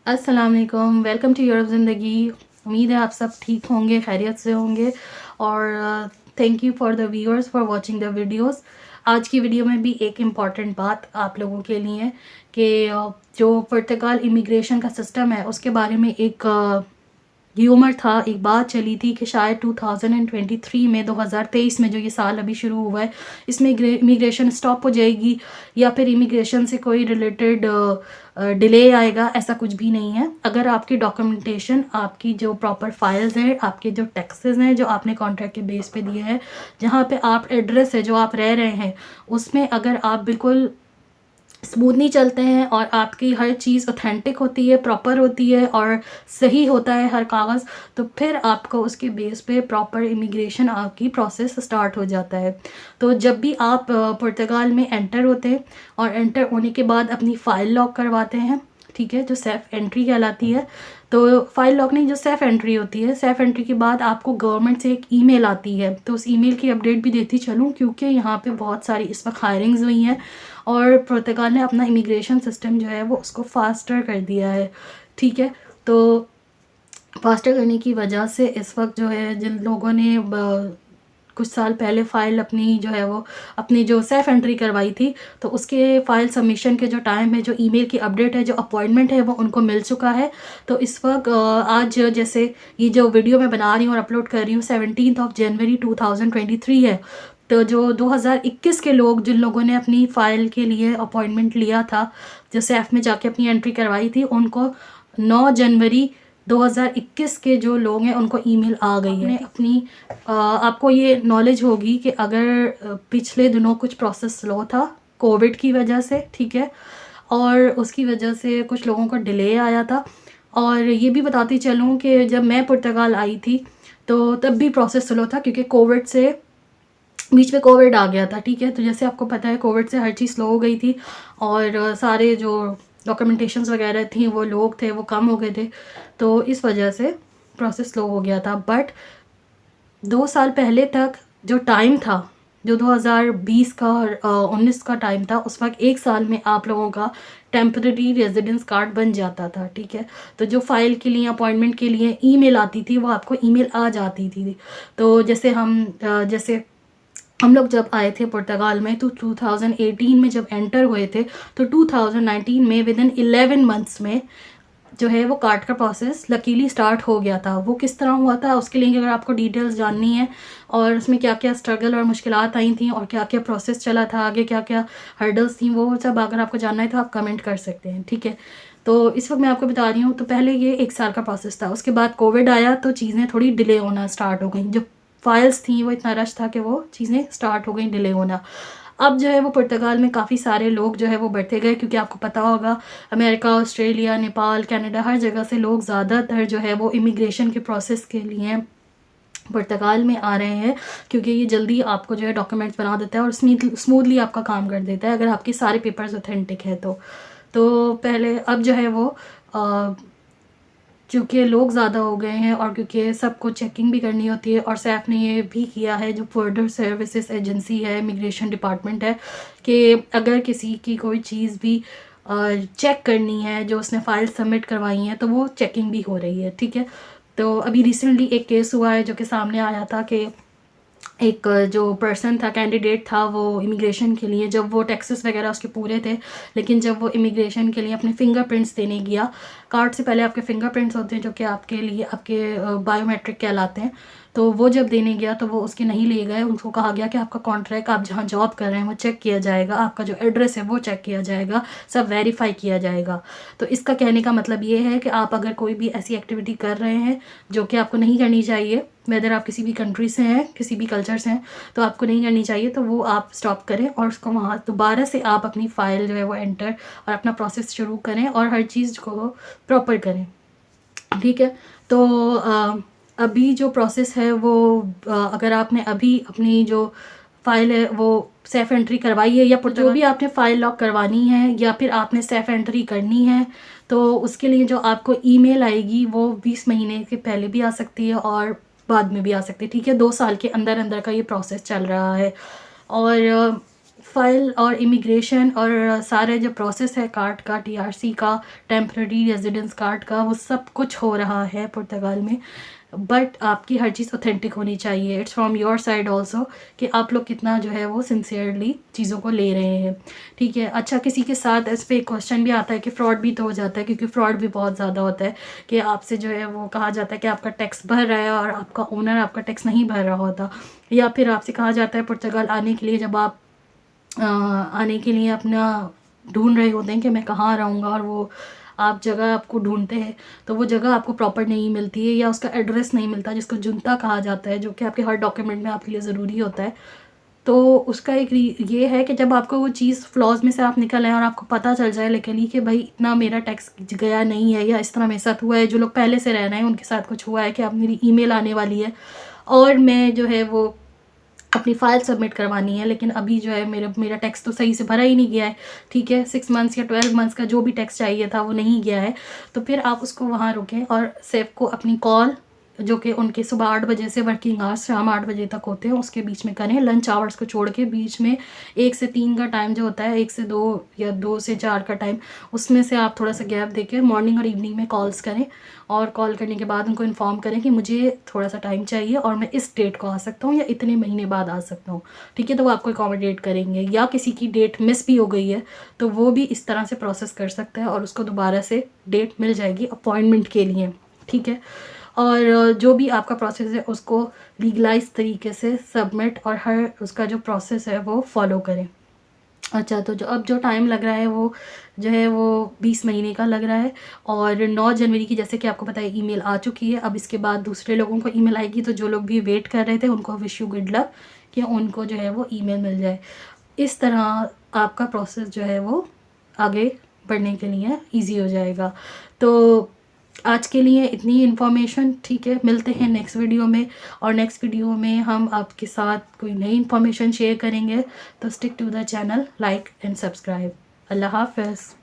अस्सलाम वालेकुम, welcome to Europe ज़िंदगी। उम्मीद है आप सब ठीक होंगे, खैरियत से होंगे और thank you for the viewers for watching the videos. आज की वीडियो में भी एक इम्पॉर्टेंट बात आप लोगों के लिए कि जो पुर्तगाल इमिग्रेशन का सिस्टम है उसके बारे में एक र्यूमर था, एक बात चली थी कि शायद 2023 में 2023 में जो ये साल अभी शुरू हुआ है इसमें इमिग्रेशन स्टॉप हो जाएगी या फिर इमिग्रेशन से कोई रिलेटेड डिले आएगा। ऐसा कुछ भी नहीं है। अगर आपकी डॉक्यूमेंटेशन, आपकी जो प्रॉपर फाइल्स हैं, आपके जो टैक्सेस हैं जो आपने कॉन्ट्रैक्ट के बेस पे दिए हैं, जहाँ पे आप एड्रेस है जो आप रह रहे हैं उसमें अगर आप बिल्कुल स्मूथली चलते हैं और आपकी हर चीज़ ऑथेंटिक होती है, प्रॉपर होती है और सही होता है हर कागज़, तो फिर आपको उसके बेस पे प्रॉपर इमिग्रेशन आपकी प्रोसेस स्टार्ट हो जाता है। तो जब भी आप पुर्तगाल में एंटर होते हैं और एंटर होने के बाद अपनी फ़ाइल लॉक करवाते हैं, ठीक है, जो सेफ एंट्री कहलाती है। तो फाइल लॉक नहीं, जो सेफ एंट्री होती है, सेफ एंट्री के बाद आपको गवर्नमेंट से एक ईमेल आती है। तो उस ईमेल की अपडेट भी देती चलूँ क्योंकि यहाँ पे बहुत सारी इस वक्त हायरिंग्स हुई हैं और पुर्तगाल ने अपना इमिग्रेशन सिस्टम जो है वो उसको फास्टर कर दिया है, ठीक है। तो फास्टर करने की वजह से इस वक्त जो है जिन लोगों ने कुछ साल पहले फ़ाइल अपनी जो है वो अपनी जो सेफ एंट्री करवाई थी, तो उसके फ़ाइल सबमिशन के जो टाइम है, जो ईमेल की अपडेट है, जो अपॉइंटमेंट है, वो उनको मिल चुका है। तो इस वक्त आज जैसे ये जो वीडियो मैं बना रही हूँ और अपलोड कर रही हूँ 17 जनवरी 2023 है। तो जो 2021 के लोग, जिन लोगों ने अपनी फ़ाइल के लिए अपॉइंटमेंट लिया था, जो सेफ में जाके अपनी एंट्री करवाई थी, उनको 9 जनवरी 2021 के जो लोग हैं उनको ईमेल आ गई है। अपनी आपको ये नॉलेज होगी कि अगर पिछले दिनों कुछ प्रोसेस स्लो था कोविड की वजह से, ठीक है, और उसकी वजह से कुछ लोगों का डिले आया था। और ये भी बताती चलूँ कि जब मैं पुर्तगाल आई थी तो तब भी प्रोसेस स्लो था क्योंकि कोविड से बीच में कोविड आ गया था, ठीक है। तो जैसे आपको पता है कोविड से हर चीज़ स्लो हो गई थी और सारे जो डॉक्यूमेंटेशंस वगैरह थी, वो लोग थे वो कम हो गए थे, तो इस वजह से प्रोसेस स्लो हो गया था। बट 2 साल पहले तक जो टाइम था, जो 2020 का और 19 का टाइम था, उस वक्त 1 साल में आप लोगों का टेम्पररी रेजिडेंस कार्ड बन जाता था, ठीक है। तो जो फ़ाइल के लिए, अपॉइंटमेंट के लिए ईमेल आती थी वो आपको ईमेल आ जाती थी। तो जैसे हम लोग जब आए थे पुर्तगाल में तो 2018 में जब एंटर हुए थे, तो 2019 में विदिन 11 मंथ्स में जो है वो कार्ड का प्रोसेस लकीली स्टार्ट हो गया था। वो किस तरह हुआ था उसके लिए अगर आपको डिटेल्स जाननी है और उसमें क्या क्या स्ट्रगल और मुश्किलात आई थी और क्या क्या प्रोसेस चला था, आगे क्या क्या हर्डल्स थी, वो सब अगर आपको जानना है तो आप कमेंट कर सकते हैं, ठीक है। तो इस वक्त मैं आपको बता रही हूँ, तो पहले ये 1 साल का प्रोसेस था, उसके बाद कोविड आया तो चीज़ें थोड़ी डिले होना स्टार्ट हो गई। जो फाइल्स थी वो इतना रश था कि वो चीज़ें स्टार्ट हो गई डिले होना। अब जो है वो पुर्तगाल में काफ़ी सारे लोग जो है वो बढ़ते गए क्योंकि आपको पता होगा अमेरिका, ऑस्ट्रेलिया, नेपाल, कनाडा, हर जगह से लोग ज़्यादातर जो है वो इमिग्रेशन के प्रोसेस के लिए पुर्तगाल में आ रहे हैं क्योंकि ये जल्दी आपको जो है डॉक्यूमेंट्स बना देता है और स्मूथली आपका काम कर देता है अगर आपके सारे पेपर्स ऑथेंटिक है तो पहले अब जो है वो क्योंकि लोग ज़्यादा हो गए हैं और क्योंकि सबको चेकिंग भी करनी होती है और सैफ ने ये भी किया है, जो बॉर्डर सर्विसेज एजेंसी है, इमिग्रेशन डिपार्टमेंट है, कि अगर किसी की कोई चीज़ भी चेक करनी है, जो उसने फ़ाइल सबमिट करवाई हैं, तो वो चेकिंग भी हो रही है, ठीक है। तो अभी रिसेंटली एक केस हुआ है जो कि सामने आया था कि एक जो पर्सन था, कैंडिडेट था, वो इमिग्रेशन के लिए, जब वो टैक्सेस वगैरह उसके पूरे थे, लेकिन जब वो इमिग्रेशन के लिए अपने फिंगरप्रिंट्स देने गया, कार्ड से पहले आपके फिंगरप्रिंट्स होते हैं जो कि आपके लिए आपके बायोमेट्रिक कहलाते हैं, तो वो जब देने गया तो वो उसके नहीं लिए गए। उनको कहा गया कि आपका कॉन्ट्रैक्ट, आप जहाँ जॉब कर रहे हैं वो चेक किया जाएगा, आपका जो एड्रेस है वो चेक किया जाएगा, सब वेरीफाई किया जाएगा। तो इसका कहने का मतलब ये है कि आप अगर कोई भी ऐसी एक्टिविटी कर रहे हैं जो कि आपको नहीं करनी चाहिए, वेदर आप किसी भी कंट्री से हैं, किसी भी कल्चर से हैं, तो आपको नहीं करनी चाहिए, तो वो आप स्टॉप करें और उसको वहाँ दोबारा से आप अपनी फ़ाइल जो है वो एंटर और अपना प्रोसेस शुरू करें और हर चीज़ को प्रॉपर करें, ठीक है। तो अभी जो प्रोसेस है वो अगर आपने अभी अपनी जो फ़ाइल है वो सेफ एंट्री करवाई है या जो भी आपने फ़ाइल लॉक करवानी है या फिर आपने सेफ एंट्री करनी है, तो उसके लिए जो आपको ईमेल आएगी वो 20 महीने के पहले भी आ सकती है और बाद में भी आ सकती है, ठीक है। 2 साल के अंदर अंदर का ये प्रोसेस चल रहा है। और फ़ाइल और इमिग्रेशन और सारे जो प्रोसेस है कार्ड का, TRC का, टेम्पररी रेजिडेंस कार्ड का, वो सब कुछ हो रहा है पुर्तगाल में। बट आपकी हर चीज़ ऑथेंटिक होनी चाहिए। It's from your side also कि आप लोग कितना जो है वो सिंसियरली चीज़ों को ले रहे हैं, ठीक है। अच्छा, किसी के साथ इस पर क्वेश्चन भी आता है कि फ़्रॉड भी तो हो जाता है, क्योंकि फ़्रॉड भी बहुत ज़्यादा होता है कि आपसे जो है वो कहा जाता है कि आपका टैक्स भर रहा है और आपका ओनर आपका टैक्स नहीं भर रहा होता। या फिर आपसे कहा जाता है पुर्तगाल आने के लिए, जब आप आने के लिए अपना ढूंढ रहे होते हैं कि मैं कहाँ रहूँगा, और वो आप जगह आपको ढूंढते हैं तो वो जगह आपको प्रॉपर नहीं मिलती है या उसका एड्रेस नहीं मिलता, जिसको जुनता कहा जाता है, जो कि आपके हर डॉक्यूमेंट में आपके लिए ज़रूरी होता है। तो उसका एक ये है कि जब आपको वो चीज़ फ्लॉज में से आप निकल आए और आपको पता चल जाए लेकिन कि भाई इतना मेरा टैक्स गया नहीं है, या इस तरह मेरे साथ हुआ है, जो लोग पहले से रह रहे हैं उनके साथ कुछ हुआ है कि अब मेरी ईमेल आने वाली है और मैं जो है वो अपनी फ़ाइल सबमिट करवानी है, लेकिन अभी जो है मेरा टैक्स तो सही से भरा ही नहीं गया है, ठीक है। 6 मंथ्स या 12 मंथ्स का जो भी टैक्स चाहिए था वो नहीं गया है। तो फिर आप उसको वहाँ रुकें और सेफ को अपनी कॉल, जो कि उनके सुबह 8 बजे से वर्किंग आवर्स शाम 8 बजे तक होते हैं, उसके बीच में करें। लंच आवर्स को छोड़ के बीच में 1 से 3 का टाइम जो होता है, 1 से 2 या 2 से 4 का टाइम, उसमें से आप थोड़ा सा गैप देके मॉर्निंग और इवनिंग में कॉल्स करें। और कॉल करने के बाद उनको इन्फॉर्म करें कि मुझे थोड़ा सा टाइम चाहिए और मैं इस डेट को आ सकता हूँ या इतने महीने बाद आ सकता हूँ, ठीक है। तो वो आपको अकोमोडेट करेंगे। या किसी की डेट मिस भी हो गई है तो वो भी इस तरह से प्रोसेस कर सकता है और उसको दोबारा से डेट मिल जाएगी अपॉइंटमेंट के लिए, ठीक है। और जो भी आपका प्रोसेस है उसको लीगलाइज तरीके से सबमिट और हर उसका जो प्रोसेस है वो फॉलो करें। अच्छा, तो जो टाइम लग रहा है वो जो है वो 20 महीने का लग रहा है और 9 जनवरी की, जैसे कि आपको पता है, ईमेल आ चुकी है। अब इसके बाद दूसरे लोगों को ईमेल आएगी, तो जो लोग भी वेट कर रहे थे उनको विश यू गुड लक कि उनको जो है वो ईमेल मिल जाए। इस तरह आपका प्रोसेस जो है वो आगे बढ़ने के लिए ईजी हो जाएगा। तो आज के लिए इतनी इन्फॉर्मेशन, ठीक है। मिलते हैं नेक्स्ट वीडियो में, और नेक्स्ट वीडियो में हम आपके साथ कोई नई इन्फॉर्मेशन शेयर करेंगे। तो stick to the channel, like and subscribe. अल्लाह हाफ़िज़।